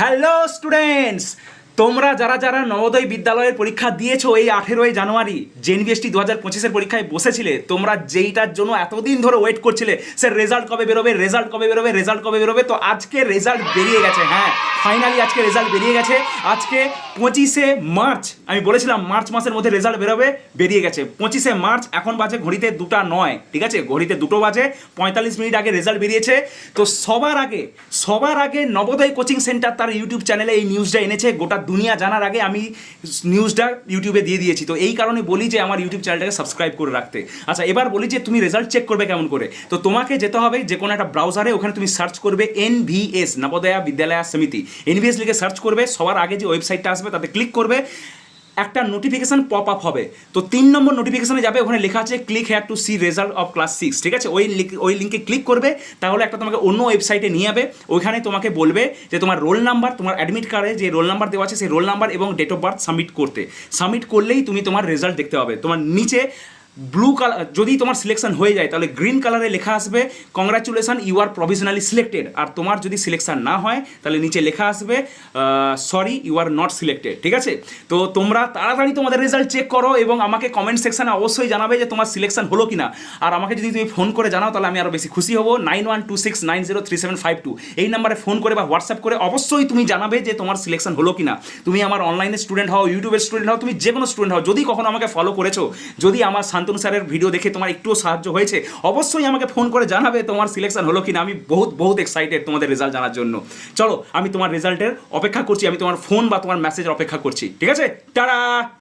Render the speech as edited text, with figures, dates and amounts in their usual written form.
Hello students, তোমরা যারা যারা নবোদয় বিদ্যালয়ের পরীক্ষা দিয়েছো এই 18ই জানুয়ারি জেএনভিএসটি 2025-এর পরীক্ষায় বসেছিলে, তোমরা যেইটার জন্য এতদিন ধরে ওয়েট করছিলে স্যার রেজাল্ট কবে বেরোবে, রেজাল্ট কবে বেরোবে, রেজাল্ট কবে বেরোবে, তো আজকে রেজাল্ট বেরিয়ে গেছে। হ্যাঁ, ফাইনালি আজকে রেজাল্ট বেরিয়ে গেছে। আজকে 25শে মার্চ, আমি বলেছিলাম মার্চ মাসের মধ্যে রেজাল্ট বেরোবে, বেরিয়ে গেছে 25শে মার্চ। এখন বাজে ঘড়িতে 2টা 9, ঠিক আছে, ঘড়িতে 2টো বাজে 45 মিনিট আগে রেজাল্ট বেরিয়েছে। তো সবার আগে নবোদয় কোচিং সেন্টার তার ইউটিউব চ্যানেলে এই নিউজটা এনেছে। গোটা দুনিয়া জানার আগে আমি নিউজটা ইউটিউবে দিয়ে দিয়েছি। তো এই কারণে বলি যে আমার ইউটিউব চ্যানেলটাকে সাবস্ক্রাইব করে রাখতে। আচ্ছা, এবার বলি যে তুমি রেজাল্ট চেক করবে কেমন করে। তো তোমাকে যেতে হবে যে কোনো একটা ব্রাউজারে, ওখানে তুমি সার্চ করবে এনভিএস, নবোদয়া বিদ্যালয় সমিতি, এনভিএস লিখে সার্চ করবে। সবার আগে যে ওয়েবসাইটটা আসবে তাতে ক্লিক করবে, একটা নোটিফিকেশন পপ আপ হবে। তো 3 নম্বর নোটিফিকেশনে যাবে, ওখানে লেখা আছে click here to see result of class 6, ঠিক আছে। ওই লিঙ্কে ক্লিক করবে, তাহলে একটা তোমাকে অন্য ওয়েবসাইটে নিয়ে যাবে। ওইখানে তোমাকে বলবে যে তোমার রোল নাম্বার, তোমার অ্যাডমিট কার্ডে যে রোল নাম্বার দেওয়া আছে সেই রোল নাম্বার এবং ডেট অফ বার্থ সাবমিট করলেই তুমি তোমার রেজাল্ট দেখতে পাবে। তোমার নিচে ব্লু কালার, যদি তোমার সিলেকশন হয়ে যায় তাহলে গ্রিন কালারে লেখা আসবে congratulation you are provisionally selected. আর তোমার যদি সিলেকশন না হয় তাহলে নিচে লেখা আসবে sorry you are not selected, ঠিক আছে। তো তোমরা তাড়াতাড়ি তোমাদের রেজাল্ট চেক করো এবং আমাকে কমেন্ট সেকশনে অবশ্যই জানাবে যে তোমার সিলেকশন হলো কিনা। আর আমাকে যদি তুমি ফোন করে জানাও তাহলে আমি আরও বেশি খুশি হবো। 9126903752 এই নাম্বারে ফোন করে বা হোয়াটসঅ্যাপ করে অবশ্যই তুমি জানাবে যে তোমার সিলেকশন হলো কিনা। তুমি আমার অনলাইনের স্টুডেন্ট হও, ইউটিউবের স্টুডেন্ট হও, তুমি যে কোনো স্টুডেন্ট হও, যদি কখনো আমাকে ফলো করেছো, যদি আমার শান্তনু স্যারের ভিডিও দেখে তোমার একটুও সাহায্য হয়েছে, অবশ্যই আমাকে ফোন করে জানাবে তোমার সিলেকশন হলো কিনা। আমি বহুত এক্সাইটেড তোমাদের রেজাল্ট জানার জন্য। চলো, আমি তোমার রেজাল্টের অপেক্ষা করছি, আমি তোমার ফোন বা তোমার মেসেজের অপেক্ষা করছি, ঠিক আছে। টাটা।